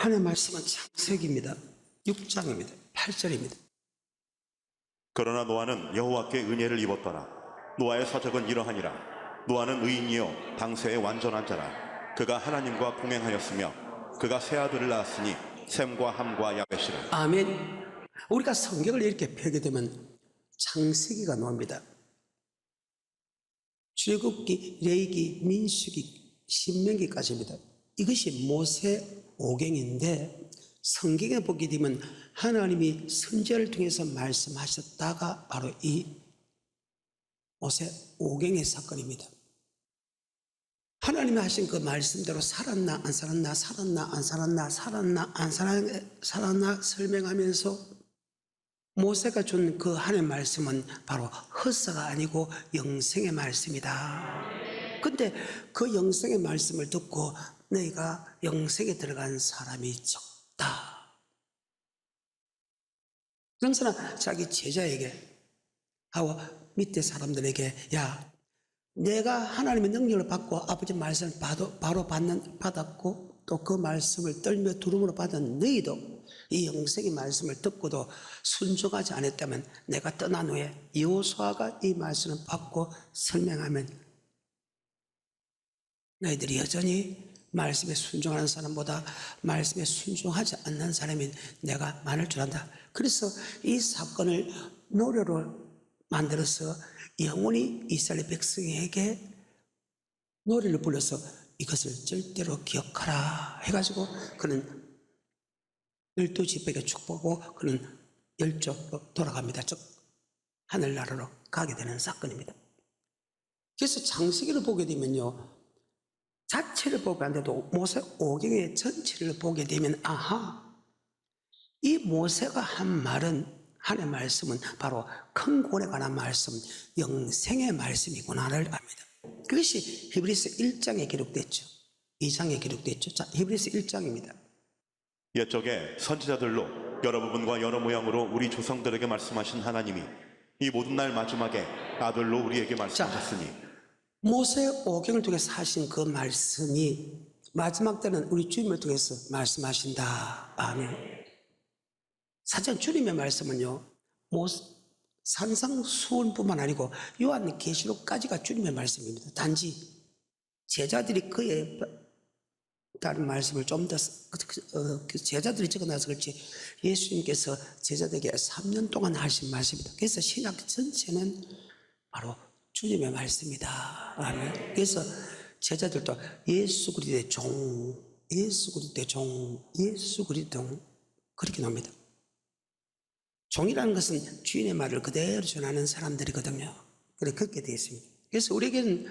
하나님의 말씀은 창세기입니다. 6장입니다. 8절입니다. 그러나 노아는 여호와께 은혜를 입었더라. 노아의 사적은 이러하니라. 노아는 의인이요 당세의 완전한 자라. 그가 하나님과 동행하였으며 그가 세 아들을 낳았으니 셈과 함과 야벳이라. 아멘. 우리가 성경을 이렇게 펴게 되면 창세기가 나옵니다. 출애굽기, 레위기, 민수기, 신명기까지입니다. 이것이 모세 오경인데 성경에 보게 되면 하나님이 선지자를 통해서 말씀하셨다가 바로 이 모세 오경의 사건입니다. 하나님이 하신 그 말씀대로 살았나 안 살았나, 살았나 안 살았나, 살았나 안 살았나 설명하면서 모세가 준 그 하나님의 말씀은 바로 헛사가 아니고 영생의 말씀이다. 근데 그 영생의 말씀을 듣고 너희가 영생에 들어간 사람이 적다. 그러면서 자기 제자에게 하고 밑에 사람들에게 야, 내가 하나님의 능력을 받고 아버지 말씀을 바로 받았고 또 그 말씀을 떨며 두름으로 받은 너희도 이 영생의 말씀을 듣고도 순종하지 않았다면 내가 떠난 후에 여호수아가 이 말씀을 받고 설명하면 너희들이 여전히 말씀에 순종하는 사람보다 말씀에 순종하지 않는 사람이 내가 많을 줄 안다. 그래서 이 사건을 노래로 만들어서 영원히 이스라엘 백성에게 노래를 불러서 이것을 절대로 기억하라 해가지고 그는 12지파에게 축복하고 그는 열조로 돌아갑니다. 즉 하늘나라로 가게 되는 사건입니다. 그래서 창세기를 보게 되면요, 자체를 보게 안 돼도 모세 오경의 전체를 보게 되면 아하, 이 모세가 한 말은 하나님의 말씀은 바로 큰 구원에 관한 말씀, 영생의 말씀이구나를 압니다. 그것이 히브리서 1장에 기록됐죠. 2장에 기록됐죠. 자, 히브리서 1장입니다. 옛적에 선지자들로 여러 부분과 여러 모양으로 우리 조상들에게 말씀하신 하나님이 이 모든 날 마지막에 아들로 우리에게 말씀하셨으니. 모세 오경을 통해서 하신 그 말씀이 마지막 때는 우리 주님을 통해서 말씀하신다. 아멘. 사실 주님의 말씀은요, 산상수훈뿐만 아니고 요한계시록까지가 주님의 말씀입니다. 단지 제자들이 그에 다른 말씀을 좀 더 제자들이 적어놔서 그렇지 예수님께서 제자들에게 3년 동안 하신 말씀입니다. 그래서 신약 전체는 바로 주님의 말씀이다. 아멘. 그래서 제자들도 예수 그리스도의 종, 예수 그리스도의 종, 예수 그리스도 그렇게 나옵니다. 종이라는 것은 주인의 말을 그대로 전하는 사람들이거든요. 그렇게 되어 있습니다. 그래서 우리에게는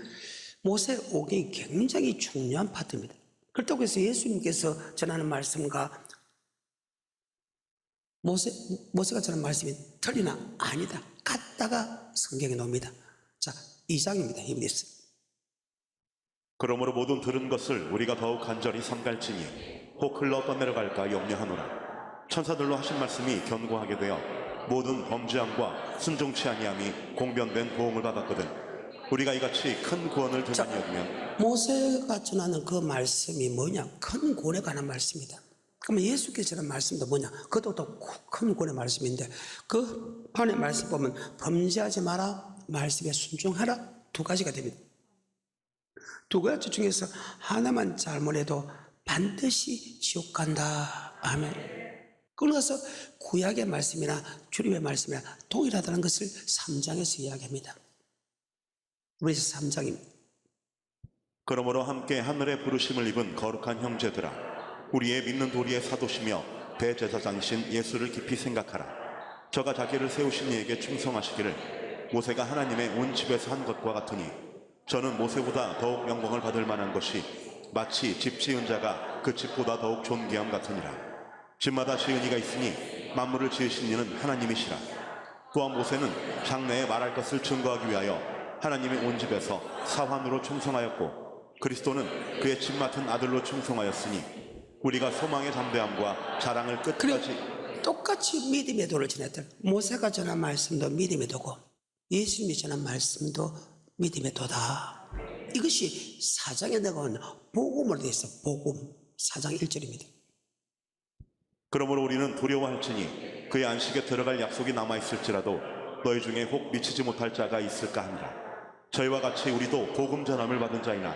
모세 오경이 굉장히 중요한 파트입니다. 그렇다고 해서 예수님께서 전하는 말씀과 모세가 전하는 말씀이 틀리나? 아니다. 같다가 성경에 나옵니다. 자, 2장입니다. 히브리서. 그러므로 모든 들은 것을 우리가 더욱 간절히 삼갈지니 혹 흘러 떠내려갈까 염려하노라. 천사들로 하신 말씀이 견고하게 되어 모든 범죄함과 순종치 아니함이 공변된 보응을 받았거든. 우리가 이같이 큰 구원을 등한히 여기면. 모세가 전하는 그 말씀이 뭐냐? 큰 구원에 관한 말씀이다. 그러면 예수께서 전한 말씀도 뭐냐? 그것도 또 큰 구원의 말씀인데 그 안에 말씀 보면 범죄하지 마라, 말씀에 순종하라, 두 가지가 됩니다. 두 가지 중에서 하나만 잘못해도 반드시 지옥 간다. 아멘. 그러면서 구약의 말씀이나 주님의 말씀이나 동일하다는 것을 3장에서 이야기합니다. 그래서 3장입니다. 그러므로 함께 하늘의 부르심을 입은 거룩한 형제들아, 우리의 믿는 도리의 사도시며 대제사장이신 예수를 깊이 생각하라. 저가 자기를 세우신 이에게 충성하시기를 모세가 하나님의 온 집에서 한 것과 같으니 저는 모세보다 더욱 영광을 받을 만한 것이 마치 집 지은 자가 그 집보다 더욱 존귀함 같으니라. 집마다 지은 이가 있으니 만물을 지으신 이는 하나님이시라. 또한 모세는 장래에 말할 것을 증거하기 위하여 하나님의 온 집에서 사환으로 충성하였고 그리스도는 그의 집 맡은 아들로 충성하였으니 우리가 소망의 담대함과 자랑을 끝까지. 똑같이 믿음의 도를 지냈다. 모세가 전한 말씀도 믿음의 도고 예수님이 전한 말씀도 믿음의 도다. 이것이 4장에 나온 복음으로 되어 있어. 복음 4장 1절입니다. 그러므로 우리는 두려워할지니 그의 안식에 들어갈 약속이 남아있을지라도 너희 중에 혹 미치지 못할 자가 있을까 하니라. 저희와 같이 우리도 복음 전함을 받은 자이나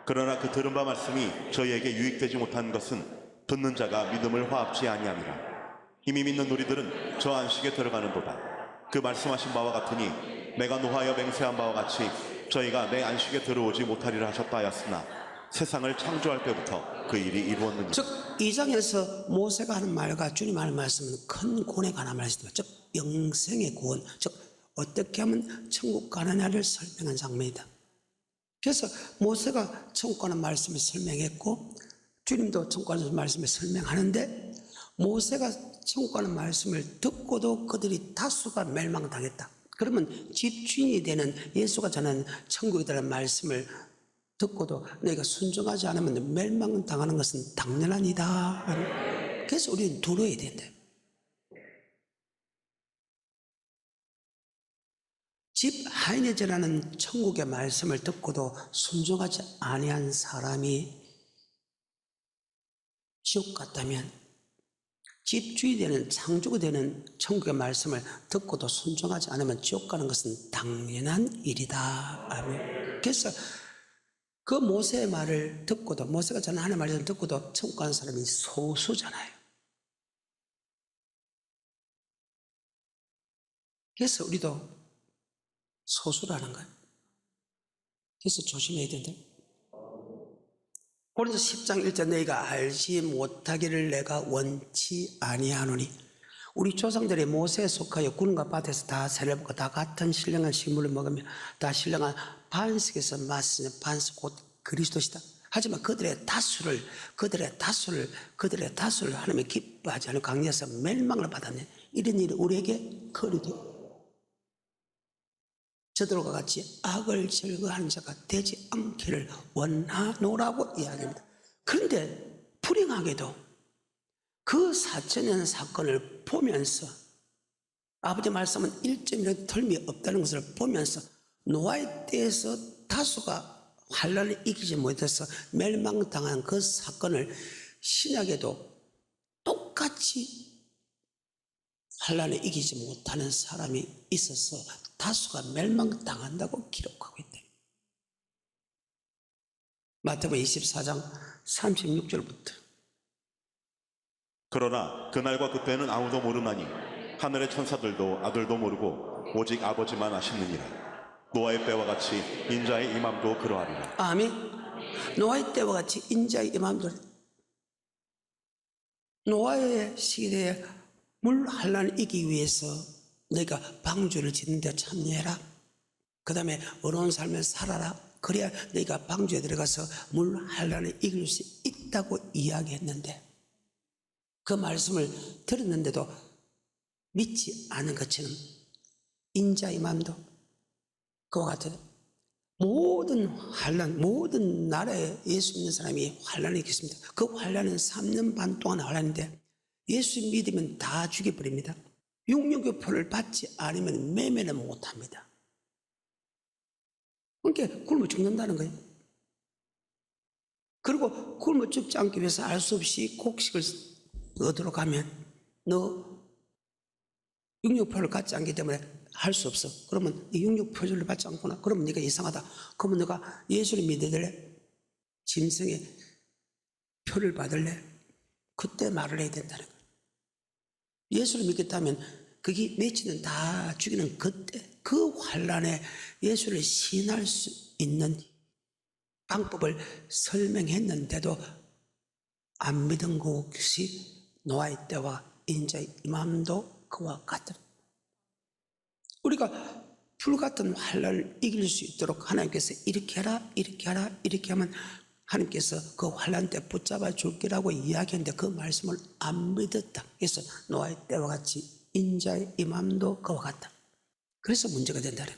그러나 그 들은 바 말씀이 저희에게 유익되지 못한 것은 듣는 자가 믿음을 화합지 아니함이라. 이미 믿는 우리들은 저 안식에 들어가는도다. 그 말씀하신 바와 같으니 내가 노하여 맹세한 바와 같이 저희가 내 안식에 들어오지 못하리라 하셨다 하였으나 세상을 창조할 때부터 그 일이 이루었느니라. 즉 2장에서 모세가 하는 말과 주님 하는 말씀은 큰 구원에 관한 말씀입니다. 즉 영생의 구원, 즉 어떻게 하면 천국 가느냐를 설명한 장면이다. 그래서 모세가 천국 가는 말씀을 설명했고 주님도 천국 가는 말씀을 설명하는데, 모세가 천국 가는 말씀을 듣고도 그들이 다수가 멸망당했다. 그러면 집주인이 되는 예수가 전하는 천국이라는 말씀을 듣고도 너희가 순종하지 않으면 멸망당하는 것은 당연한 이다. 그래서 우리는 두려워야 된다. 집 하인이 전하는 천국의 말씀을 듣고도 순종하지 아니한 사람이 지옥 갔다면, 집주인이 되는 창조가 되는 천국의 말씀을 듣고도 순종하지 않으면 지옥 가는 것은 당연한 일이다. 아멘. 그래서 그 모세의 말을 듣고도, 모세가 전하는 하나님의 말을 듣고도 천국 가는 사람이 소수잖아요. 그래서 우리도 소수라는 거예요. 그래서 조심해야 된다. 고린도 10장 1절 너희가 알지 못하기를 내가 원치 아니하노니. 우리 조상들이 모세에 속하여 구름과 밭에서 다 세를 먹고 다 같은 신령한 식물을 먹으며 다 신령한 반석에서 마시는 반석 곧 그리스도시다. 하지만 그들의 다수를 하나님이 기뻐하지 않고 강리해서 멸망을 받았네. 이런 일이 우리에게 거리되고 저들과 같이 악을 즐거워하는 자가 되지 않기를 원하노라고 이야기합니다. 그런데 불행하게도 그 4천년 사건을 보면서, 아버지 말씀은 1.1의 털미 없다는 것을 보면서 노아의 때에서 다수가 환란을 이기지 못해서 멸망당한 그 사건을 신약에도 똑같이 환란을 이기지 못하는 사람이 있어서 다수가 멸망당한다고 기록하고 있다. 마태복음 24장 36절부터 그러나 그날과 그때는 아무도 모르나니 하늘의 천사들도 아들도 모르고 오직 아버지만 아시느니라. 노아의 때와 같이 인자의 임함도 그러하리라. 아멘. 노아의 때와 같이 인자의 임함도. 노아의 시대에 물 환란을 이기기 위해서 너희가 방주를 짓는데 참여해라. 그 다음에 어려운 삶을 살아라. 그래야 너희가 방주에 들어가서 물 환란을 이길 수 있다고 이야기했는데, 그 말씀을 들었는데도 믿지 않은 것처럼 인자의 마음도 그와 같은 모든 환란, 모든 나라에 예수 믿는 사람이 환란을 겪습니다. 그 환란은 3년 반 동안 환란인데 예수 믿으면 다 죽여버립니다. 육류교포를 받지 않으면 매매는 못합니다. 그러니까 굶어 죽는다는 거예요. 그리고 굶어 죽지 않기 위해서 알 수 없이 곡식을 얻으러 가면 너 육류표를 갖지 않기 때문에 할 수 없어. 그러면 이 육류표를 받지 않구나. 그러면 네가 이상하다. 그러면 너가 예수를 믿을래? 짐승의 표를 받을래? 그때 말을 해야 된다는 거예요. 예수를 믿겠다면 그게 맺히는 다 죽이는 그때 그 환란에 예수를 신할 수 있는 방법을 설명했는데도 안 믿은 것이 노아의 때와 인자의 임함도 그와 같은, 우리가 불같은 환란을 이길 수 있도록 하나님께서 이렇게 해라 이렇게 하라 이렇게 하면 하나님께서 그 환란 때 붙잡아 줄 거라고 이야기했는데 그 말씀을 안 믿었다. 그래서 노아의 때와 같이 인자의 임함도 그와 같다. 그래서 문제가 된다는.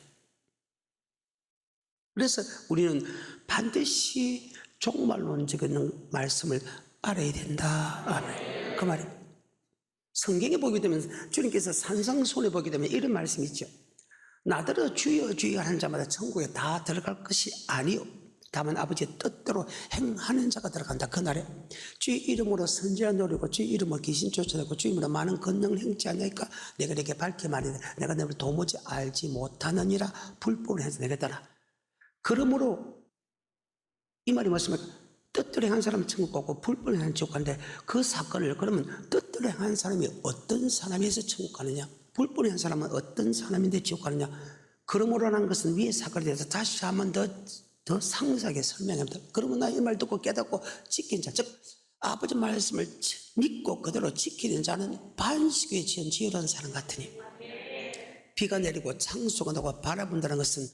그래서 우리는 반드시 종말론적인 말씀을 알아야 된다. 아멘. 그 말이 성경에 보게 되면 주님께서 산상손에 보게 되면 이런 말씀이 있죠. 나더러 주여 주여 하는 자마다 천국에 다 들어갈 것이 아니요 다만 아버지의 뜻대로 행하는 자가 들어간다. 그날에 주의 이름으로 선지자 노리고 주의 이름으로 귀신 쫓아내고 주의 이름으로 많은 권능을 행치 않으니까 내가 내게 밝게 말이다. 내가 너를 도무지 알지 못하느니라. 불법을 해서 내겠더라. 그러므로 이 말이 무슨 뜻대로 행한 사람은 천국 가고 불법을 행한 지옥 가는데 그 사건을 그러면 뜻대로 행한 사람이 어떤 사람에서 천국 가느냐, 불법을 행한 사람은 어떤 사람인데 지옥 가느냐. 그러므로라는 것은 위의 사건에 대해서 다시 한번 더 상세하게 설명합니다. 그러면 나 이 말 듣고 깨닫고 지킨 자, 즉 아버지 말씀을 믿고 그대로 지키는 자는 반석에 지은 지으라는 사람 같으니 비가 내리고 창수가 나고 바라본다는 것은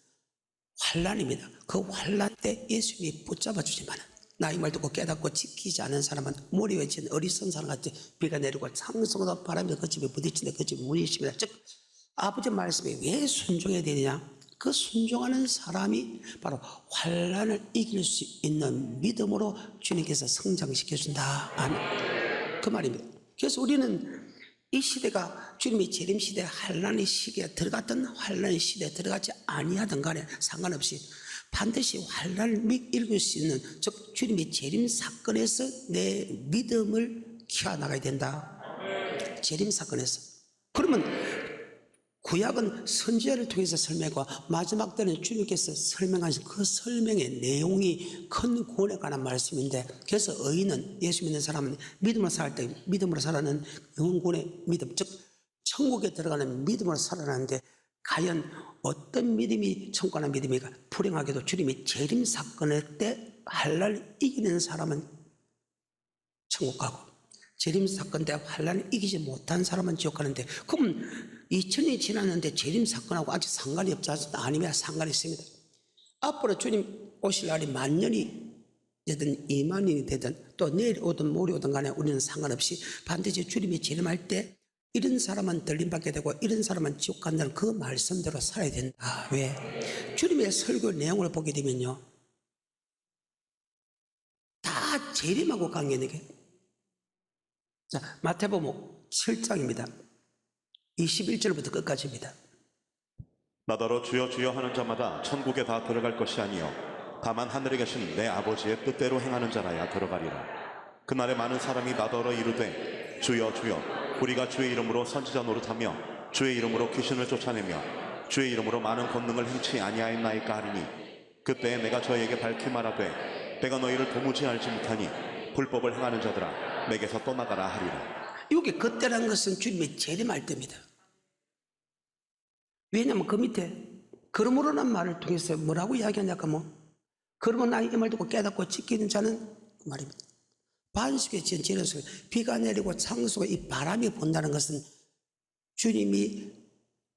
환란입니다. 그 환란 때 예수님이 붙잡아 주지만은 나 이 말 듣고 깨닫고 지키지 않은 사람은 모리에 지은 어리석은 사람 같이 비가 내리고 창수가 나고 바람이 그 집에 부딪히는데 그 집이 문이 있습니다. 즉 아버지 말씀에 왜 순종해야 되느냐? 그 순종하는 사람이 바로 환란을 이길 수 있는 믿음으로 주님께서 성장시켜준다. 아멘. 그 말입니다. 그래서 우리는 이 시대가 주님이 재림 시대 환란의 시기에 들어갔던 환란의 시대에 들어가지 아니하든 간에 상관없이 반드시 환란을 이길 수 있는, 즉 주님이 재림 사건에서 내 믿음을 키워나가야 된다. 재림 사건에서. 그러면 구약은 선지자를 통해서 설명하고 마지막 때는 주님께서 설명하신 그 설명의 내용이 큰 구원에 관한 말씀인데, 그래서 의인은, 예수 믿는 사람은 믿음으로 살 때 믿음으로 살아는 영혼구원의 믿음, 즉 천국에 들어가는 믿음으로 살아나는데 과연 어떤 믿음이 천국 가는 믿음이가? 불행하게도 주님이 재림 사건의 때 환란을 이기는 사람은 천국 가고 재림 사건 때 환란을 이기지 못한 사람은 지옥 가는데, 그럼 2000년이 지났는데 재림 사건하고 아직 상관이 없지 않습니까? 아니면 상관이 있습니다. 앞으로 주님 오실 날이 10,000년이 되든 20,000년이 되든 또 내일 오든 모레 오든 간에 우리는 상관없이 반드시 주님이 재림할 때 이런 사람은 들림받게 되고 이런 사람은 지옥 간다는 그 말씀대로 살아야 된다. 왜? 주님의 설교 내용을 보게 되면요, 다 재림하고 관계되게. 자, 마태복음 7장입니다. 21절부터 끝까지입니다. 나더러 주여 주여 하는 자마다 천국에 다 들어갈 것이 아니요 다만 하늘에 계신 내 아버지의 뜻대로 행하는 자라야 들어가리라. 그날에 많은 사람이 나더러 이르되 주여 주여 우리가 주의 이름으로 선지자 노릇하며 주의 이름으로 귀신을 쫓아내며 주의 이름으로 많은 권능을 행치 아니하였나이까 하리니 그때에 내가 저에게 밝히 말하되 내가 너희를 도무지 알지 못하니 불법을 행하는 자들아 내게서 떠나가라 하리라. 이게 그때라는 것은 주님이 재림할 때입니다. 왜냐하면 그 밑에 그러므로란 말을 통해서 뭐라고 이야기하냐까 그러면 나 이 말 듣고 깨닫고 지키는 자는 그 말입니다. 반석에 지은 지은 속에 비가 내리고 창수가 이 바람이 분다는 것은 주님이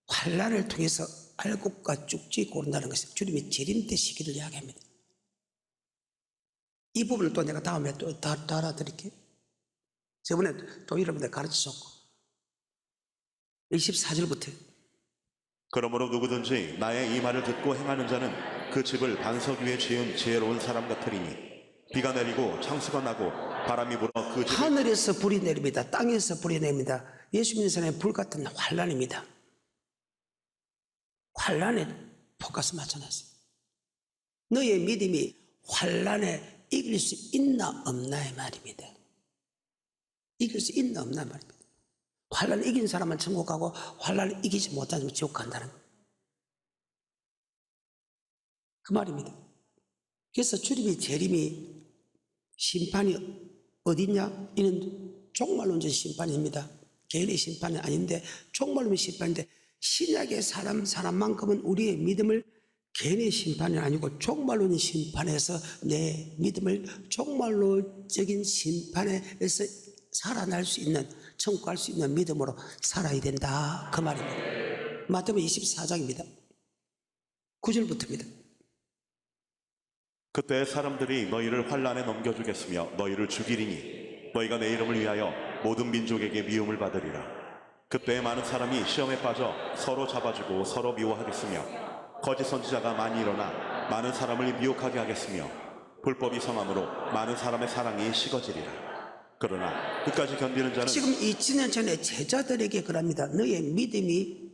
환란을 통해서 알곡과 쭉지 고른다는 것은 주님이 재림 때 시기를 이야기합니다. 이 부분을 또 내가 다음에 또 알아드릴게요. 저번에 또 여러분들 가르치셨고 24절부터 그러므로 누구든지 나의 이 말을 듣고 행하는 자는 그 집을 반석 위에 지은 지혜로운 사람 같으리니 비가 내리고 창수가 나고 바람이 불어 그 집에 하늘에서 불이 내립니다. 땅에서 불이 내립니다. 예수 믿는 사람의 불 같은 환란입니다. 환란에 포커스 맞춰놨어요. 너의 믿음이 환란에 이길 수 있나 없나의 말입니다. 이길 수 있나 없나 말입니다. 환란을 이긴 사람은 천국 가고 환란을 이기지 못한 사람은 지옥 간다는 거예요. 그 말입니다. 그래서 주님의 재림이 심판이 어디냐? 이는 종말론적 심판입니다. 개인의 심판이 아닌데 종말론의 심판인데, 신약의 사람만큼은 우리의 믿음을 개인의 심판이 아니고 종말론의 심판에서 내 믿음을 종말론적인 심판에서 살아날 수 있는, 천국 갈 수 있는 믿음으로 살아야 된다. 그 말입니다. 마태복음 24장입니다. 9절부터입니다. 그때 사람들이 너희를 환란에 넘겨주겠으며 너희를 죽이리니 너희가 내 이름을 위하여 모든 민족에게 미움을 받으리라. 그때 많은 사람이 시험에 빠져 서로 잡아주고 서로 미워하겠으며 거짓 선지자가 많이 일어나 많은 사람을 미혹하게 하겠으며 불법이 성함으로 많은 사람의 사랑이 식어지리라. 그러나 끝까지 견디는 자는 지금 2000년 전에 제자들에게 그럽니다. 너의 믿음이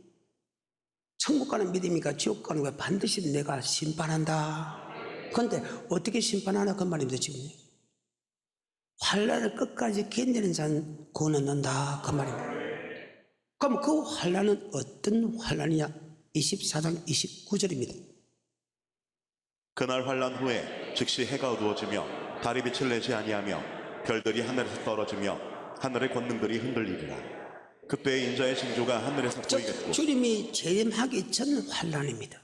천국 가는 믿음이니까 지옥 가는 거야. 반드시 내가 심판한다. 그런데 어떻게 심판하나 그 말입니다. 지금 환난을 끝까지 견디는 자는 구원 얻는다 그 말입니다. 그럼 그 환난은 어떤 환난이냐? 24장 29절입니다. 그날 환란 후에 즉시 해가 어두워지며 달이 빛을 내지 아니하며 별들이 하늘에서 떨어지며 하늘의 권능들이 흔들리리라. 그때의 인자의 징조가 하늘에서 보이겠고 주님이 재림하기 전 환난입니다.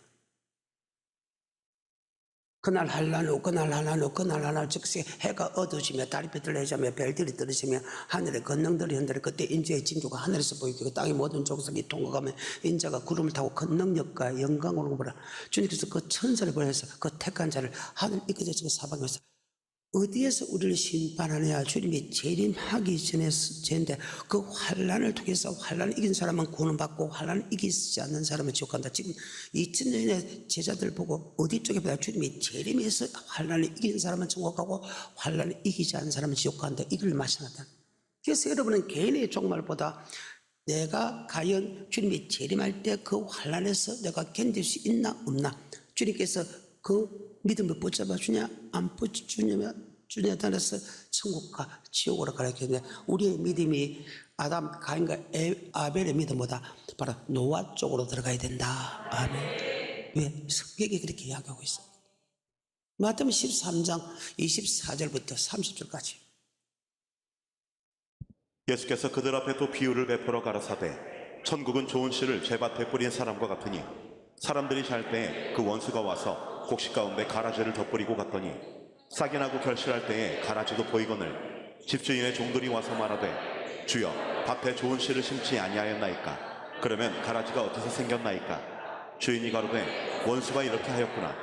그날 환난 후 그날 환난 후 그날 환난 후 즉시 해가 어두워지며 달이 빛을 내자며 별들이 떨어지며 하늘의 권능들이 흔들려 그때 인자의 징조가 하늘에서 보이고 땅의 모든 족속이 통과하며 인자가 구름을 타고 큰 능력과 영광으로 보라. 주님께서 그 천사를 보내서 그 택한 자를 하늘 이끌어서 사방에서 어디에서 우리를 심판하느냐? 주님이 재림하기 전인데 그 환난을 통해서 환난을 이긴 사람은 구원을 받고 환난을 이기지 않는 사람은 지옥 간다. 지금 2000년의 제자들 보고 어디 쪽에 보다 주님이 재림해서 환난을 이긴 사람은 천국 가고 환난을 이기지 않는 사람은 지옥 간다. 이걸 말씀한다. 그래서 여러분은 개인의 종말보다 내가 과연 주님이 재림할 때 그 환난에서 내가 견딜 수 있나 없나? 주님께서 그 믿음을 붙잡아 주냐 안 붙여주냐에 따라서 천국과 지옥으로 가르쳤는데 우리의 믿음이 아담, 가인과 아벨의 믿음보다 바로 노아 쪽으로 들어가야 된다. 아멘. 왜? 성경이 그렇게 이야기하고 있습니다. 마태복음 13장 24절부터 30절까지. 예수께서 그들 앞에 또 비유를 베풀어 가라사대 천국은 좋은 씨를 제밭에 뿌린 사람과 같으니 사람들이 잘 때 그 원수가 와서 곡식 가운데 가라지를 덧뿌리고 갔더니 싹이 나고 결실할 때에 가라지도 보이거늘 집주인의 종들이 와서 말하되 주여 밭에 좋은 씨를 심지 아니하였나이까? 그러면 가라지가 어디서 생겼나이까? 주인이 가로되 원수가 이렇게 하였구나.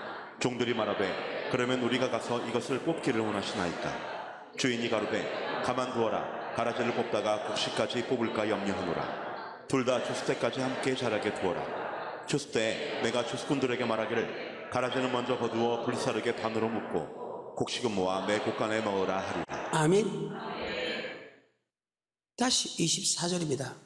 종들이 말하되 그러면 우리가 가서 이것을 뽑기를 원하시나이까? 주인이 가로되 가만두어라. 가라지를 뽑다가 곡식까지 뽑을까 염려하노라. 둘 다 추수 때까지 함께 자라게 두어라. 추수 때 내가 추수꾼들에게 말하기를 가라지는 먼저 거두어 불사르게 반으로 묶고 곡식은 모아 내 곡간에 넣으라 하리라. 아멘. 다시 24절입니다.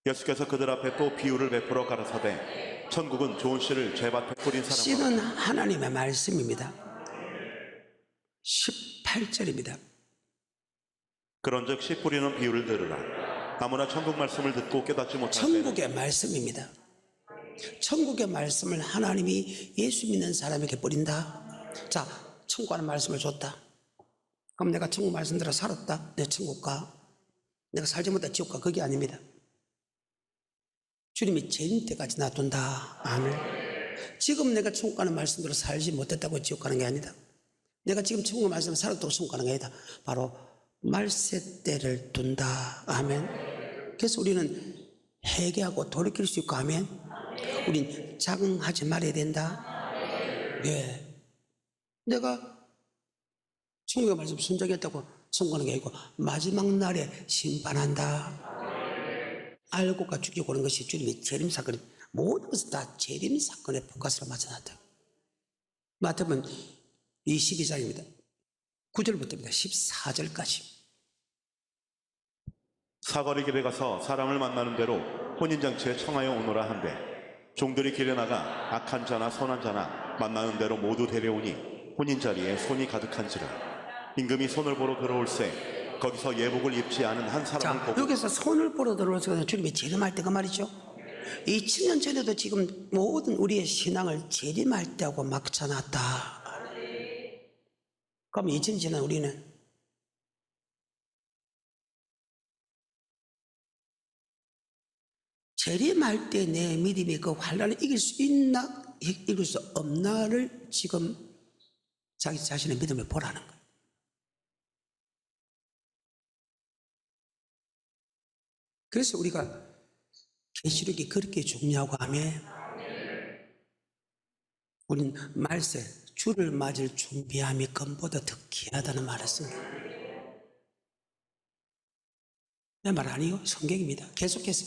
예수께서 그들 앞에 또 비유를 베풀어 가라사대 천국은 좋은 씨를 제밭에 뿌린 사람과 씨는 하나님의 말씀입니다. 18절입니다. 그런즉 씨 뿌리는 비유를 들으라. 아무나 천국 말씀을 듣고 깨닫지 못할 때는 천국의 말씀입니다. 천국의 말씀을 하나님이 예수 믿는 사람에게 뿌린다. 자, 천국 하는 말씀을 줬다. 그럼 내가 천국 말씀대로 살았다. 내 천국 가. 내가 살지 못해 지옥 가. 그게 아닙니다. 주님이 재림 때까지 놔둔다. 아멘. 지금 내가 천국 가는 말씀대로 살지 못했다고 지옥 가는 게 아니다. 내가 지금 천국 말씀을 살았다고 천국 가는 게 아니다. 바로 말세 때를 둔다. 아멘. 그래서 우리는 회개하고 돌이킬 수 있고 아멘. 우린 자긍하지 말아야 된다. 예. 내가 천국의 말씀 순종했다고 천국 가는 게 아니고 마지막 날에 심판한다. 알고가 죽이고 오는 것이 주님의 재림 사건이 모든 것은 다 재림 사건의 포커스로 맞춰놨다. 마태복음 22장입니다. 9절부터입니다. 14절까지. 사거리 길에 가서 사람을 만나는 대로 혼인잔치에 청하여 오너라 한대 종들이 길에 나가 악한 자나 선한 자나 만나는 대로 모두 데려오니 혼인자리에 손이 가득한지라 임금이 손을 보러 들어올세 거기서 예복을 입지 않은 한 사람을 보고 여기서 손을 보러 들어오셔서 주님이 재림할 때가 말이죠. 2000년 전에도 지금 모든 우리의 신앙을 재림할 때하고 막혀놨다. 그럼 2000년 지난 우리는 재림할 때 내 믿음이 그 환난을 이길 수 있나 이길 수 없나를 지금 자기 자신의 믿음을 보라는 거예요. 그래서 우리가 계시록이 그렇게 중요하고 하면 우린 말세 주를 맞을 준비함이 금보다 더 귀하다는 말을 씁니다. 내 말 아니요, 성경입니다. 계속해서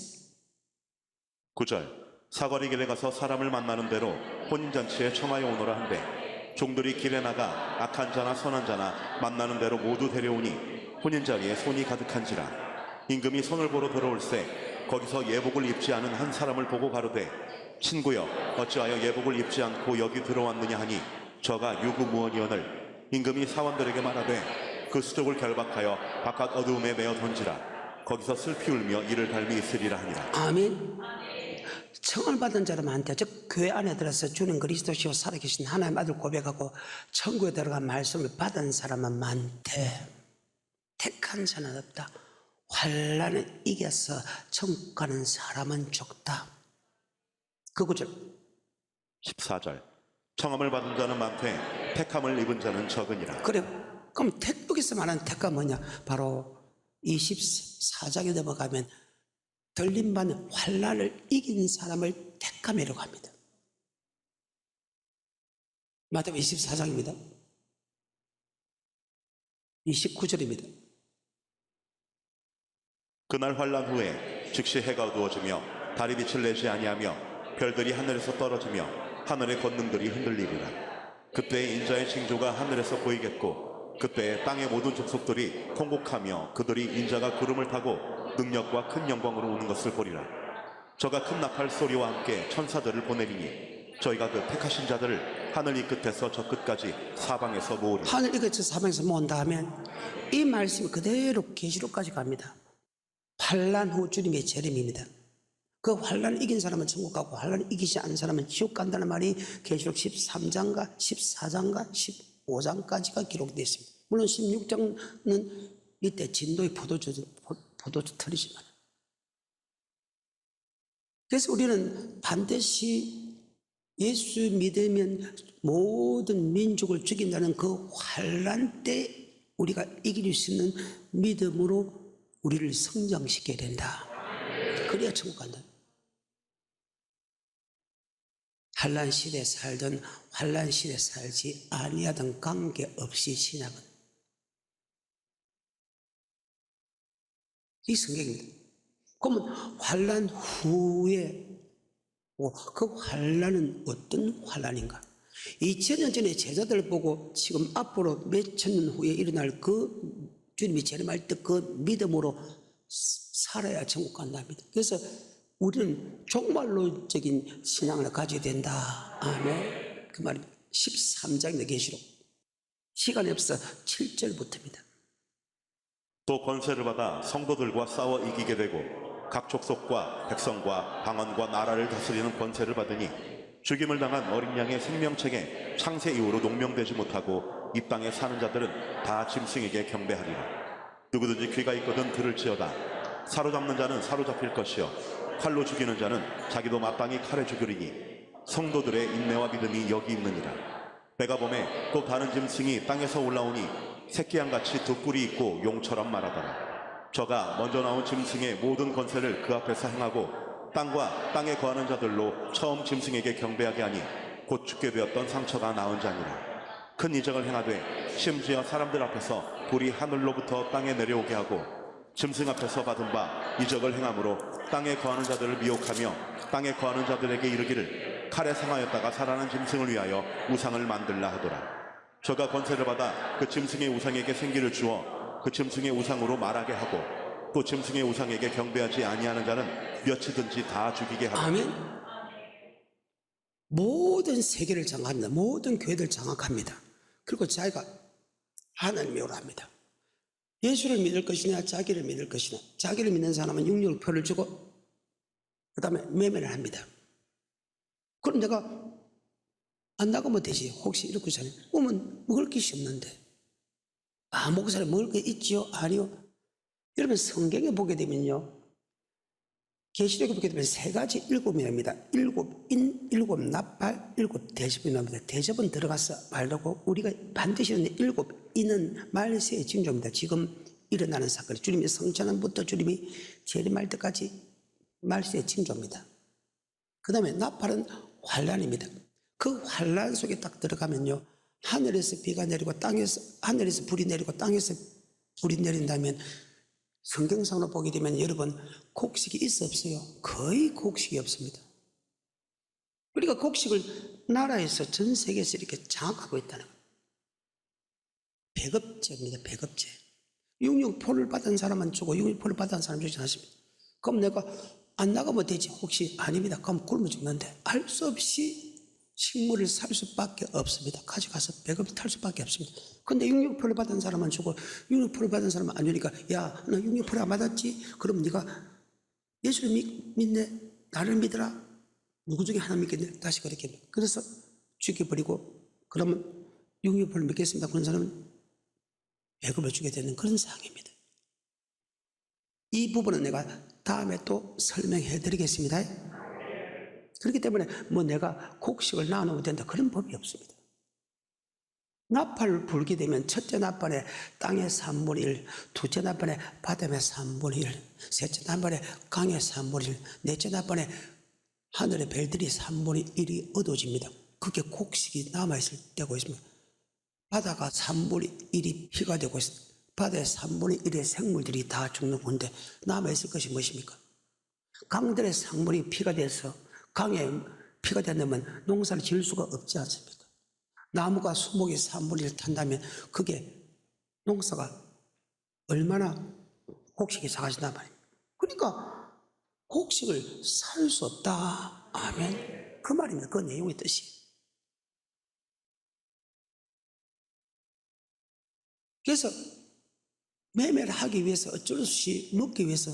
9절 사거리 길에 가서 사람을 만나는 대로 혼인잔치에 청하여 오너라 한대 종들이 길에 나가 악한 자나 선한 자나 만나는 대로 모두 데려오니 혼인자리에 손이 가득한지라 임금이 손을 보러 들어올세 거기서 예복을 입지 않은 한 사람을 보고 가로되 친구여 어찌하여 예복을 입지 않고 여기 들어왔느냐 하니 저가 유구무원이언을 임금이 사원들에게 말하되 그 수족을 결박하여 바깥 어두움에 내어 던지라. 거기서 슬피 울며 이를 닮이 있으리라 하니라. 아멘. 청을 받은 자람한테, 즉 교회 안에 들어서 주는 그리스도시요 살아계신 하나님 아들 고백하고 천국에 들어간 말씀을 받은 사람은 많대. 택한 자는 없다. 환난을 이겨서 천국 가는 사람은 적다. 그 구절 14절 청함을 받은 자는 많되 택함을 입은 자는 적으니라. 그래. 그럼 여기서 말하는 택가 뭐냐? 바로 24장에 넘어가면 들림받는 환난을 이긴 사람을 택함이라고 합니다. 마태복음 24장입니다. 29절입니다. 그날 환난 후에 즉시 해가 어두워지며 달이 빛을 내지 아니하며 별들이 하늘에서 떨어지며 하늘의 권능들이 흔들리리라. 그때 인자의 징조가 하늘에서 보이겠고 그때 땅의 모든 족속들이 통곡하며 그들이 인자가 구름을 타고 능력과 큰 영광으로 오는 것을 보리라. 저가 큰 나팔 소리와 함께 천사들을 보내리니 저희가 그 택하신 자들을 하늘 이 끝에서 저 끝까지 사방에서 모으리라. 하늘 이 끝에서 사방에서 모은다 하면 이 말씀이 그대로 계시록까지 갑니다. 환난 후 주님의 재림입니다. 그 환난을 이긴 사람은 천국 가고 환난을 이기지 않은 사람은 지옥 간다는 말이 계시록 13장과 14장과 15장까지가 기록되어 있습니다. 물론 16장은 이때 진도의 포도주 틀이지만, 그래서 우리는 반드시 예수 믿으면 모든 민족을 죽인다는 그 환난 때 우리가 이길 수 있는 믿음으로 우리를 성장시켜야 된다. 그래야 천국 간다. 환난 시대에 살든 환난 시대에 살지 아니하든 관계없이 신약은 이 성경입니다. 그러면 환난 후에 그 환난은 어떤 환난인가? 2000년 전에 제자들 보고 지금 앞으로 몇천 년 후에 일어날 그 주님이 재림할 때 그 믿음으로 살아야 천국 간답니다. 그래서 우리는 종말론적인 신앙을 가져야 된다. 아멘. 그 말입니다. 13장의 계시록. 시간이 없어 7절부터입니다. 또 권세를 받아 성도들과 싸워 이기게 되고 각 족속과 백성과 방언과 나라를 다스리는 권세를 받으니 죽임을 당한 어린 양의 생명책에 창세 이후로 농명되지 못하고 이 땅에 사는 자들은 다 짐승에게 경배하리라. 누구든지 귀가 있거든 들을지어다. 사로잡는 자는 사로잡힐 것이요 칼로 죽이는 자는 자기도 마땅히 칼에 죽으리니 성도들의 인내와 믿음이 여기 있느니라. 배가 범에 또 다른 짐승이 땅에서 올라오니 새끼양같이 두 뿔이 있고 용처럼 말하더라. 저가 먼저 나온 짐승의 모든 권세를 그 앞에서 행하고 땅과 땅에 거하는 자들로 처음 짐승에게 경배하게 하니 곧 죽게 되었던 상처가 나은 자니라. 큰 이적을 행하되 심지어 사람들 앞에서 불이 하늘로부터 땅에 내려오게 하고 짐승 앞에서 받은 바 이적을 행함으로 땅에 거하는 자들을 미혹하며 땅에 거하는 자들에게 이르기를 칼에 상하였다가 살아난 짐승을 위하여 우상을 만들라 하더라. 저가 권세를 받아 그 짐승의 우상에게 생기를 주어 그 짐승의 우상으로 말하게 하고 또 짐승의 우상에게 경배하지 아니하는 자는 몇이든지 다 죽이게 하더라. 아멘. 모든 세계를 장악합니다. 모든 교회를 장악합니다. 그리고 자기가 하나님을 합니다. 예수를 믿을 것이냐 자기를 믿을 것이냐. 자기를 믿는 사람은 육력을 표를 주고 그 다음에 매매를 합니다. 그럼 내가 안 나가면 되지. 혹시 이렇게 사는 오면 먹을 것이 없는데 목사님 먹을 게 있지요? 아니요. 여러분 성경에 보게 되면요, 계시록에 보게 되면 세 가지 일곱이랍니다. 일곱 인, 일곱 나팔, 일곱 대접이 나옵니다. 대접은 들어가서 말하고 우리가 반드시 있는 일곱 인은 말세의 징조입니다. 지금 일어나는 사건, 주님이 성찬한부터 주님이 재림할 때까지 말세의 징조입니다. 그 다음에 나팔은 환란입니다. 그 환란 속에 딱 들어가면요, 하늘에서 비가 내리고 땅에서, 하늘에서 불이 내리고 땅에서 불이 내린다면 성경상으로 보게 되면 여러분 곡식이 있어 없어요? 거의 곡식이 없습니다. 우리가 곡식을 나라에서 전 세계에서 이렇게 장악하고 있다는 거예요. 배급제입니다. 배급제. 육육포를 받은 사람은 주고 육육포를 받은 사람 주지 않습니다. 그럼 내가 안 나가면 되지. 혹시 아닙니다. 그럼 굶어 죽는데 알 수 없이 식물을 살 수밖에 없습니다. 가져가서 배급을 탈 수밖에 없습니다. 근데 육육표를 받은 사람은 주고 육육표를 받은 사람은 안 주니까 야, 너 육육표를 안 받았지? 그럼 네가 예수를 믿네? 나를 믿어라? 누구 중에 하나 믿겠네? 다시 그렇게. 그래서 죽여버리고 그러면 육육표를 믿겠습니다. 그런 사람은 배급을 주게 되는 그런 상황입니다. 이 부분은 내가 다음에 또 설명해 드리겠습니다. 그렇기 때문에 뭐 내가 곡식을 나누면 된다 그런 법이 없습니다. 나팔을 불게 되면 첫째 나팔에 땅의 3분의 1, 둘째 나팔에 바람의 3분의 1, 셋째 나팔에 강의 3분의 1, 넷째 나팔에 하늘의 별들이 3분의 1이 얻어집니다. 그게 곡식이 남아있을 때고 있습니다. 바다가 3분의 1이 피가 되고 있습니다. 바다의 3분의 1의 생물들이 다 죽는 건데 남아있을 것이 무엇입니까? 강들의 상물이 피가 돼서 강에 피가 된다면 농사를 지을 수가 없지 않습니까? 나무가 수목이 3분의 1 탄다면 그게 농사가 얼마나 곡식이 작아진단 말입니다. 그러니까 곡식을 살 수 없다. 아멘. 그 말입니다. 그 내용의 뜻이. 그래서 매매를 하기 위해서 어쩔 수 없이 먹기 위해서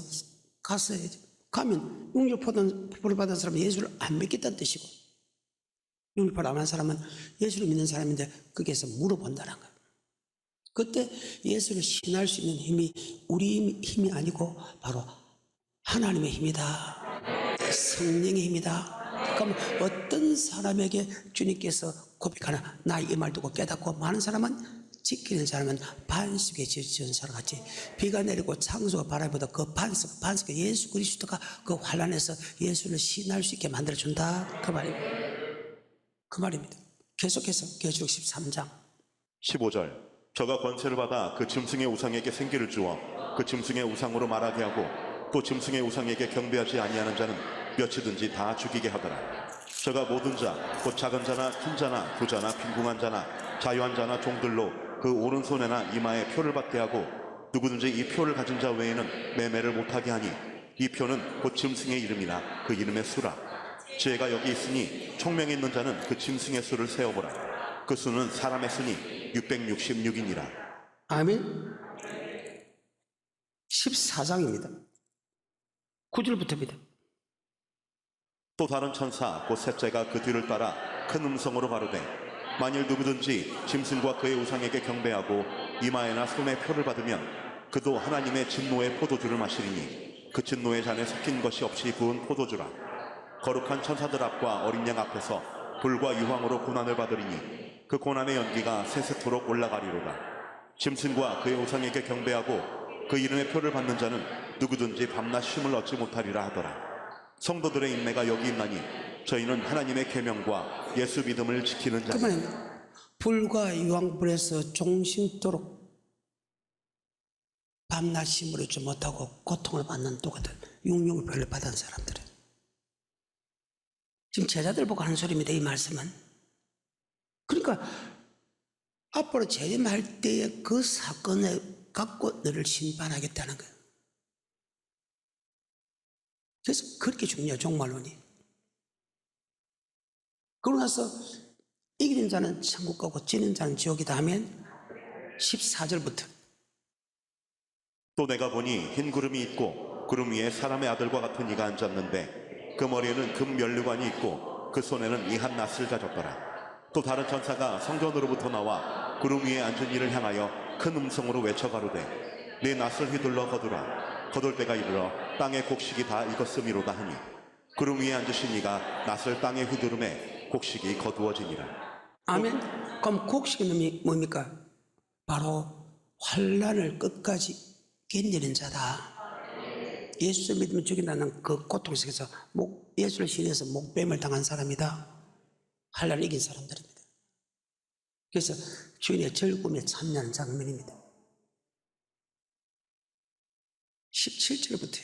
갔어야죠. 가면 육류포를 받은 사람은 예수를 안 믿겠다는 뜻이고 육류포를 안 한 사람은 예수를 믿는 사람인데 거기에서 물어본다는 거예요. 그때 예수를 신할 수 있는 힘이 우리 힘이 아니고 바로 하나님의 힘이다. 성령의 힘이다. 그럼 어떤 사람에게 주님께서 고백하나 나 이 말 듣고 깨닫고 많은 사람은 지키는 사람은 반석에 지은 사람같이 비가 내리고 창수가 바람보다 그 반석에 예수 그리스도가 그 환란에서 예수를 신할 수 있게 만들어준다. 그 말입니다. 그 말입니다. 계속해서 계시록 13장 15절 저가 권세를 받아 그 짐승의 우상에게 생기를 주어 그 짐승의 우상으로 말하게 하고 또 짐승의 우상에게 경배하지 아니하는 자는 몇이든지 다 죽이게 하더라. 저가 모든 자, 곧 작은 자나 큰 자나 부자나 빈궁한 자나 자유한 자나 종들로 그 오른손에나 이마에 표를 받게 하고 누구든지 이 표를 가진 자 외에는 매매를 못하게 하니 이 표는 곧 짐승의 이름이나 그 이름의 수라. 지혜가 여기 있으니 총명이 있는 자는 그 짐승의 수를 세어보라. 그 수는 사람의 수니 666이니라. 아멘. 14장입니다 9절부터입니다 또 다른 천사 곧 셋째가 그 뒤를 따라 큰 음성으로 가로되 만일 누구든지 짐승과 그의 우상에게 경배하고 이마에나 손에 표를 받으면 그도 하나님의 진노의 포도주를 마시리니 그 진노의 잔에 섞인 것이 없이 부은 포도주라. 거룩한 천사들 앞과 어린 양 앞에서 불과 유황으로 고난을 받으리니 그 고난의 연기가 세세토록 올라가리로다. 짐승과 그의 우상에게 경배하고 그 이름의 표를 받는 자는 누구든지 밤낮 쉼을 얻지 못하리라 하더라. 성도들의 인내가 여기 있나니 저희는 하나님의 계명과 예수 믿음을 지키는 자입니다. 그러면 불과 유황불에서 종신토록 밤낮 힘을 얻지 못하고 고통을 받는 똑같은 육육별을 받은 사람들은 지금 제자들 보고 하는 소리입니다. 이 말씀은. 그러니까 앞으로 재림할 때의 그 사건을 갖고 너를 심판하겠다는 거예요. 그래서 그렇게 중요해요. 종말론이. 그러고 나서 이기는 자는 천국 가고 지는 자는 지옥이다 하면 14절부터 또 내가 보니 흰 구름이 있고 구름 위에 사람의 아들과 같은 이가 앉았는데 그 머리에는 금 면류관이 있고 그 손에는 이 한 낫을 가졌더라. 또 다른 천사가 성전으로부터 나와 구름 위에 앉은 이를 향하여 큰 음성으로 외쳐 가로되 내 낫을 휘둘러 거두라. 거둘 때가 이르러 땅의 곡식이 다 익었음이로다 하니 구름 위에 앉으신 이가 낫을 땅에 휘두르매 곡식이 거두어지니라. 아멘. 그럼 곡식은 뭡니까? 바로 환란을 끝까지 견디는 자다. 예수 믿으면 죽인다는 그 고통 속에서 예수를 신해서 목뱀을 당한 사람이다. 환란을 이긴 사람들입니다. 그래서 주인의 즐거움에 참여하는 장면입니다. 17절부터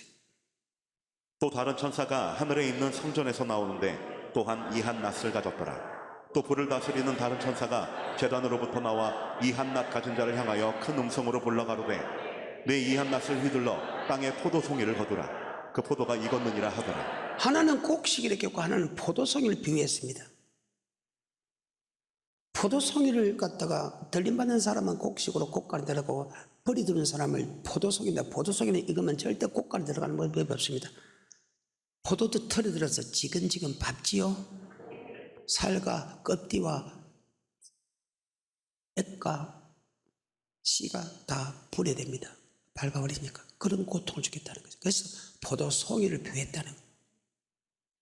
또 다른 천사가 하늘에 있는 성전에서 나오는데 또한 이 한 낫을 가졌더라. 또 불을 다스리는 다른 천사가 제단으로부터 나와 이 한 낫 가진 자를 향하여 큰 음성으로 불러 가로되 내 이 한 낫을 휘둘러 땅에 포도송이를 거두라. 그 포도가 익었느니라 하더라. 하나는 곡식이라 했고 하나는 포도송이를 비유했습니다. 포도송이를 갖다가 들림받는 사람은 곡식으로 곡간에 들어가고 벌이 드는 사람을 포도송이인데, 포도송이는 익으면 절대 곡간에 들어가는 법이 없습니다. 포도도 털에 들어서 지근지근 밟지요. 살과 껍데기와 액과 씨가 다 분해됩니다. 밟아버리니까. 그런 고통을 주겠다는 거죠. 그래서 포도송이를 비유했다는 거예요.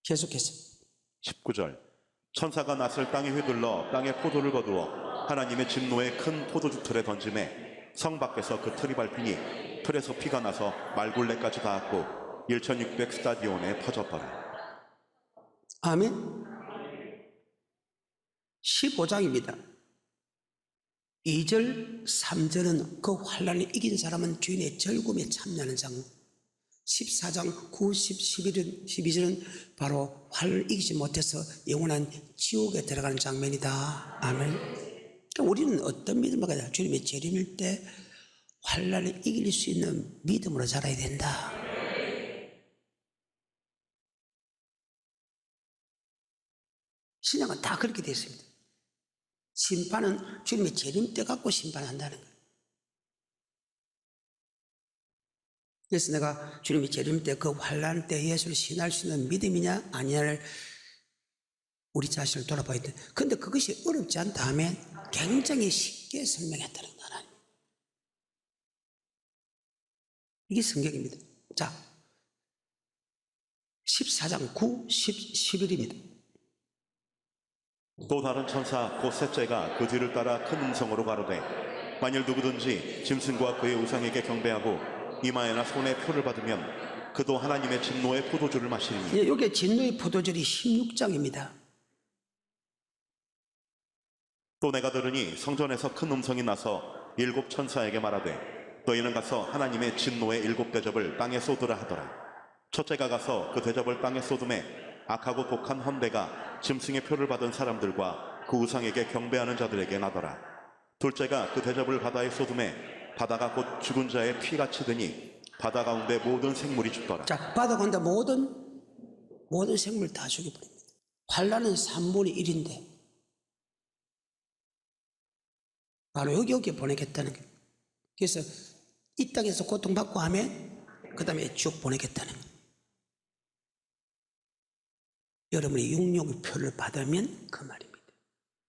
계속해서 19절. 천사가 낫을 땅에 휘둘러 땅에 포도를 거두어 하나님의 진노의 큰 포도주 틀에 던짐에 성 밖에서 그 틀이 밟히니 틀에서 피가 나서 말굴레까지 닿았고 1600 스타디온에 퍼졌더라. 아멘. 15장입니다. 2절, 3절은 그 환란을 이긴 사람은 주인의 절금에 참여하는 장면. 14장 9, 10, 12절은 바로 환란을 이기지 못해서 영원한 지옥에 들어가는 장면이다. 아멘. 그러니까 우리는 어떤 믿음을 가져야 돼? 주님의 재림일 때 환란을 이길 수 있는 믿음으로 자라야 된다. 신앙은 다 그렇게 되어 있습니다. 심판은 주님의 재림 때 갖고 심판한다는 거예요. 그래서 내가 주님의 재림 때 그 환란 때 예수를 신할 수 있는 믿음이냐 아니냐를 우리 자신을 돌아봐야 돼. 근데 그것이 어렵지 않다 하면 굉장히 쉽게 설명했다는 거야. 하나님. 이게 성경입니다. 자, 14장 9, 10, 11입니다. 또 다른 천사 곧 셋째가 그 뒤를 따라 큰 음성으로 가로되 만일 누구든지 짐승과 그의 우상에게 경배하고 이마에나 손에 표를 받으면 그도 하나님의 진노의 포도주를 마시리니. 예, 여기 진노의 포도주이 16장입니다. 또 내가 들으니 성전에서 큰 음성이 나서 7 천사에게 말하되 너희는 가서 하나님의 진노의 7 대접을 땅에 쏟으라 하더라. 첫째가 가서 그 대접을 땅에 쏟음에 악하고 독한 헌대가 짐승의 표를 받은 사람들과 그 우상에게 경배하는 자들에게 나더라. 둘째가 그 대접을 바다에 쏟음에 바다가 곧 죽은 자의 피같이 되니 바다 가운데 모든 생물이 죽더라. 자, 바다 가운데 모든 생물 다 죽여버립니다. 환란은 3분의 1인데 바로 여기 보내겠다는 거예요. 그래서 이 땅에서 고통받고 하면 그 다음에 쭉 보내겠다는 거예요. 여러분이 육룡의 표를 받으면 그 말입니다.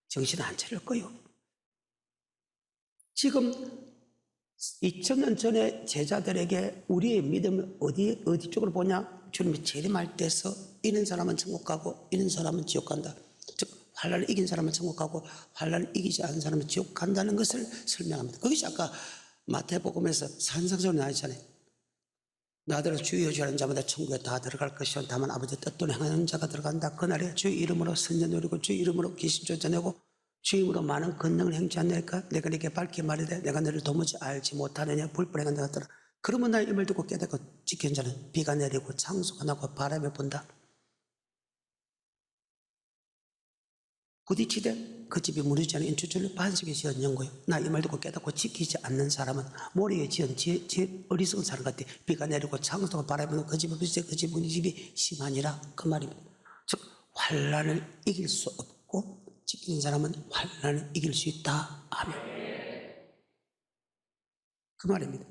정신 안 차릴 거요. 지금 2000년 전에 제자들에게 우리의 믿음을 어디 쪽으로 보냐? 주님이 재림할 때서 이런 사람은 천국 가고 이런 사람은 지옥 간다. 즉 환란을 이긴 사람은 천국 가고 환란을 이기지 않은 사람은 지옥 간다는 것을 설명합니다. 그것이 아까 마태복음에서 산상수훈이 나왔잖아요. 나더러 주여 주여 하는 자마다 천국에 다 들어갈 것이요 다만 아버지 뜻대로 행하는 자가 들어간다. 그날에 주의 이름으로 선전 누리고 주의 이름으로 귀신 쫓아내고 주의 이름으로 많은 권능을 행치 않을까? 내가 네게 밝히 말하되 내가 너를 도무지 알지 못하느냐 불불행한 자 같더라. 그러면 나의 입을 듣고 깨닫고 지키는 자는 비가 내리고 창수가 나고 바람이 분다. 부딪히되 그 집이 무너지지 않은 인추줄로 반석에 지은 연고요. 나 이 말 듣고 깨닫고 지키지 않는 사람은 모래에 지은 어리석은 사람 같아. 비가 내리고 창수가 바람이 부는 그 집이 부딪히되 그 집이 심하니라. 그 말입니다. 즉 환란을 이길 수 없고 지키는 사람은 환란을 이길 수 있다. 아멘. 그 말입니다.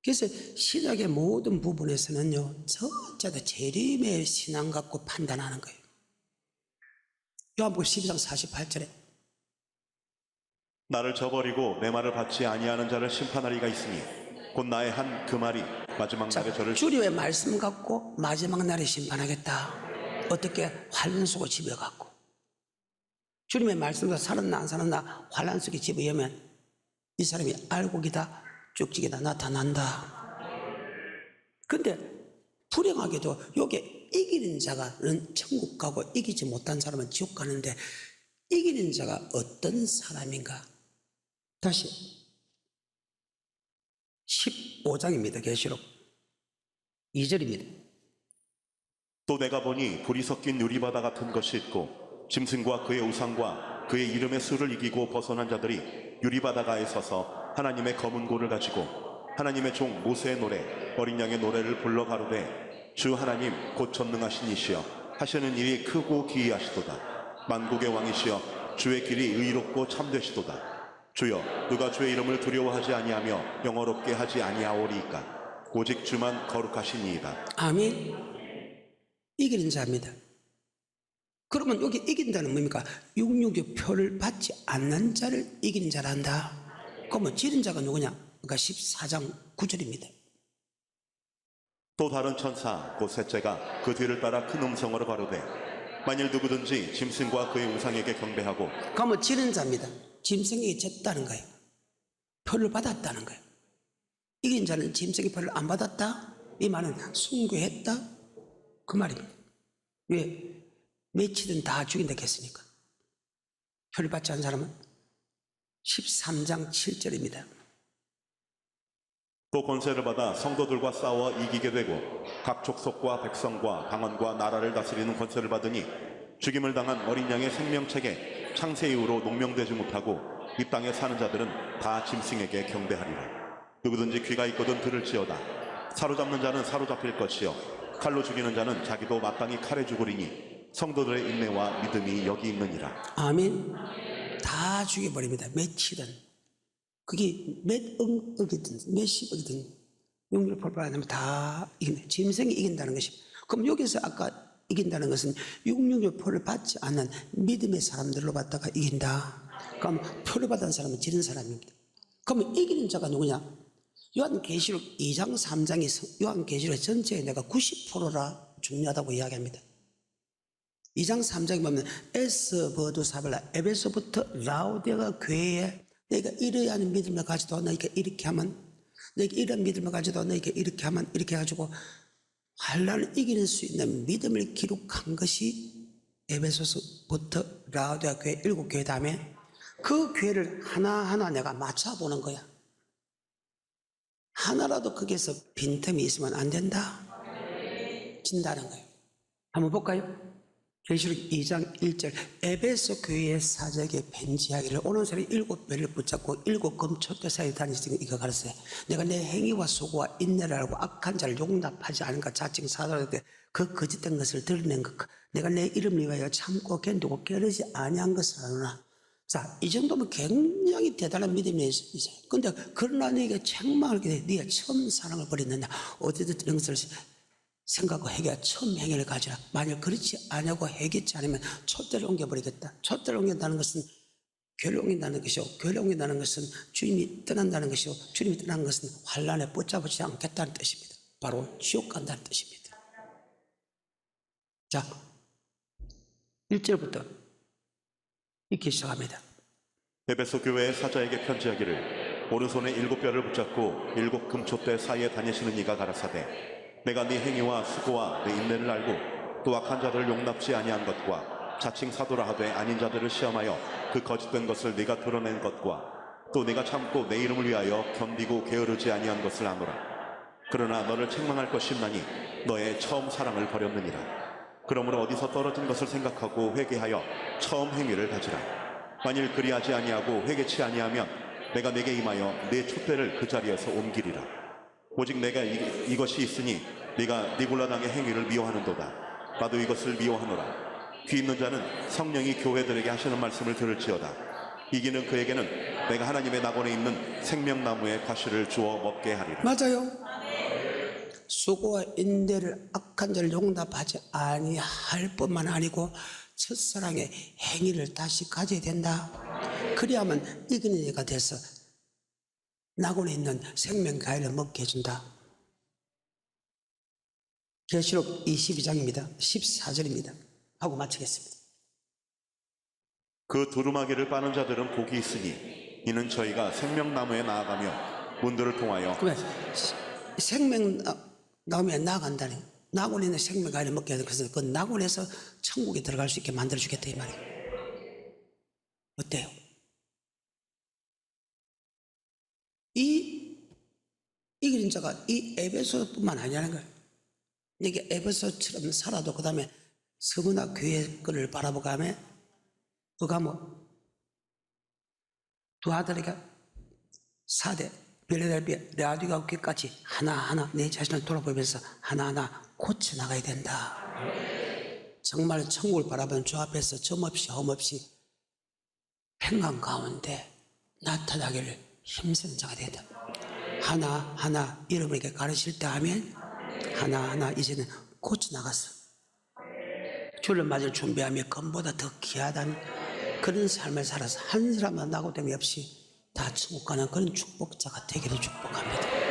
그래서 신약의 모든 부분에서는요, 전체가 재림의 신앙 갖고 판단하는 거예요. 요한복음 12장 48절에 나를 저버리고 내 말을 받지 아니하는 자를 심판할 이가 있으니 곧 나의 한 그 말이 마지막 날에 저를. 주님의 말씀 갖고 마지막 날에 심판하겠다. 어떻게? 환란 속에 집어갖고. 주님의 말씀으로 살았나 안 살았나 환란 속에 집어넣으면 이 사람이 알곡이다 쭉지기다 나타난다. 근데 불행하게도 여기 이기는 자가는 천국 가고 이기지 못한 사람은 지옥 가는데 이기는 자가 어떤 사람인가? 다시 15장입니다. 계시록 2절입니다. 또 내가 보니 불이 섞인 유리바다 같은 것이 있고 짐승과 그의 우상과 그의 이름의 수를 이기고 벗어난 자들이 유리바다가에 서서 하나님의 검은 고를 가지고 하나님의 종 모세의 노래 어린 양의 노래를 불러 가로되 주 하나님 곧 전능하신 이시여 하시는 일이 크고 기이하시도다. 만국의 왕이시여 주의 길이 의롭고 참되시도다. 주여 누가 주의 이름을 두려워하지 아니하며 영어롭게 하지 아니하오리이까. 오직 주만 거룩하시니이다. 아멘. 이기는 자입니다. 그러면 여기 이긴다는 뭡니까? 666 표를 받지 않는 자를 이기는 자란다. 그러면 지른 자가 누구냐? 그러니까 14장 9절입니다. 또 다른 천사 곧 셋째가 그 뒤를 따라 큰 음성으로 가로되 만일 누구든지 짐승과 그의 우상에게 경배하고. 그러면 지른 자입니다. 짐승에게 졌다는 거예요. 표를 받았다는 거예요. 이긴 자는 짐승의 표를 안 받았다? 이 말은 순교했다? 그 말입니다. 왜? 며칠은 다 죽인다 했으니까. 표를 받지 않은 사람은 13장 7절입니다. 또 권세를 받아 성도들과 싸워 이기게 되고 각 족속과 백성과 방언과 나라를 다스리는 권세를 받으니 죽임을 당한 어린 양의 생명책에 창세 이후로 농명되지 못하고 이 땅에 사는 자들은 다 짐승에게 경배하리라. 누구든지 귀가 있거든 들을지어다. 사로잡는 자는 사로잡힐 것이요 칼로 죽이는 자는 자기도 마땅히 칼에 죽으리니 성도들의 인내와 믿음이 여기 있느니라. 아멘. 다 죽여버립니다. 며칠은. 그게 몇 억이든 몇십억이든 용률 폭발하면 다 이긴다. 짐승이 이긴다는 것이. 그럼 여기서 아까 이긴다는 것은 666 표를 받지 않는 믿음의 사람들로 받다가 이긴다. 그럼 표를 받은 사람은 지른 사람입니다. 그러면 이기는 자가 누구냐? 요한계시록 2장 3장이 요한계시록 전체에 내가 90%라 중요하다고 이야기합니다. 2장 3장에 보면 에스버두사벨라 에베소부터 라오디아가 교회에 내가 이러한 믿음을 가지도 너희가 이렇게 하면 너희가 이런 믿음을 가지도 너희가 이렇게 하면 이렇게 해가지고 환란을 이길 수 있는 믿음을 기록한 것이 에베소서부터 라오디아 교회 7교회 다음에 그 교회를 하나하나 내가 맞춰보는 거야. 하나라도 거기에서 빈틈이 있으면 안 된다. 진다는 거예요. 한번 볼까요? 계시록 2장 1절 에베소 교회의 사적에 편지하기를 오는 사람이 7배를 붙잡고 7금초대 사이에 다니시는 이거 가르쳐요. 내가 내 행위와 수고와 인내를 알고 악한 자를 용납하지 않은 것 자칭 사도할 때 그 거짓된 것을 드러낸 것 내가 내 이름을 위하여 참고 견디고 게으르지 아니한 것을 아노라. 자, 이 정도면 굉장히 대단한 믿음이 있어요. 그런데 그러나 네가 책망하게 돼. 네가 처음 사랑을 버렸느냐 어디든 이런 것을 생각하고 회개가 처음 행위를 가지라. 만약 그렇지 않냐고 회개치 않으면 촛대를 옮겨버리겠다. 촛대를 옮긴다는 것은 교회를 옮긴다는 것이고 교회를 옮긴다는 것은 주님이 떠난다는 것이고 주님이 떠나는 것은 환란에 붙잡지 않겠다는 뜻입니다. 바로 지옥 간다는 뜻입니다. 자, 1절부터 읽기 시작합니다. 에베소 교회의 사자에게 편지하기를 오른손에 7뼈를 붙잡고 7 금초대 사이에 다니시는 이가 가라사대 내가 네 행위와 수고와 네 인내를 알고 또 악한 자들을 용납지 아니한 것과 자칭 사도라 하되 아닌 자들을 시험하여 그 거짓된 것을 네가 드러낸 것과 또 네가 참고 내 이름을 위하여 견디고 게으르지 아니한 것을 아노라. 그러나 너를 책망할 것이 있나니 너의 처음 사랑을 버렸느니라. 그러므로 어디서 떨어진 것을 생각하고 회개하여 처음 행위를 가지라. 만일 그리하지 아니하고 회개치 아니하면 내가 내게 임하여 네 촛대를 그 자리에서 옮기리라. 오직 내가 이것이 있으니 네가 니골라당의 행위를 미워하는도다. 나도 이것을 미워하노라. 귀 있는 자는 성령이 교회들에게 하시는 말씀을 들을지어다. 이기는 그에게는 내가 하나님의 낙원에 있는 생명나무의 과실을 주어 먹게 하리라. 맞아요. 수고와 인내를 악한 자를 용납하지 아니할 뿐만 아니고 첫사랑의 행위를 다시 가져야 된다. 그래야만 이기는 이가 돼서 낙원에 있는 생명과일을 먹게 해준다. 계시록 22장입니다. 14절입니다. 하고 마치겠습니다. 그 두루마기를 빠는 자들은 복이 있으니 이는 저희가 생명나무에 나아가며 문들을 통하여. 그러면 생명나무에 나아간다니 낙원에 있는 생명과일을 먹게 해서 그래서 그 낙원에서 천국에 들어갈 수 있게 만들어주겠다 이 말이에요. 어때요? 이 이기는 자가 이 에베소뿐만 아니라는 거예요. 이게 에베소처럼 살아도 그 다음에 서문화 교회 거를 바라보고 하면 그가 뭐 두아들에게 4대 빌레델비아 라디오가 교회까지 하나하나 내 자신을 돌아보면서 하나하나 고쳐나가야 된다. 정말 천국을 바라보는 주 앞에서 점없이 험없이 평강 가운데 나타나기를 힘쓰는 자가 된다. 하나하나 여러분에게 가르칠 때 하면 하나하나 이제는 고쳐나가서 주를 맞을 준비하며 금보다 더 귀하다는 그런 삶을 살아서 한 사람도 나고됨이 없이 다 천국 가는 그런 축복자가 되기를 축복합니다.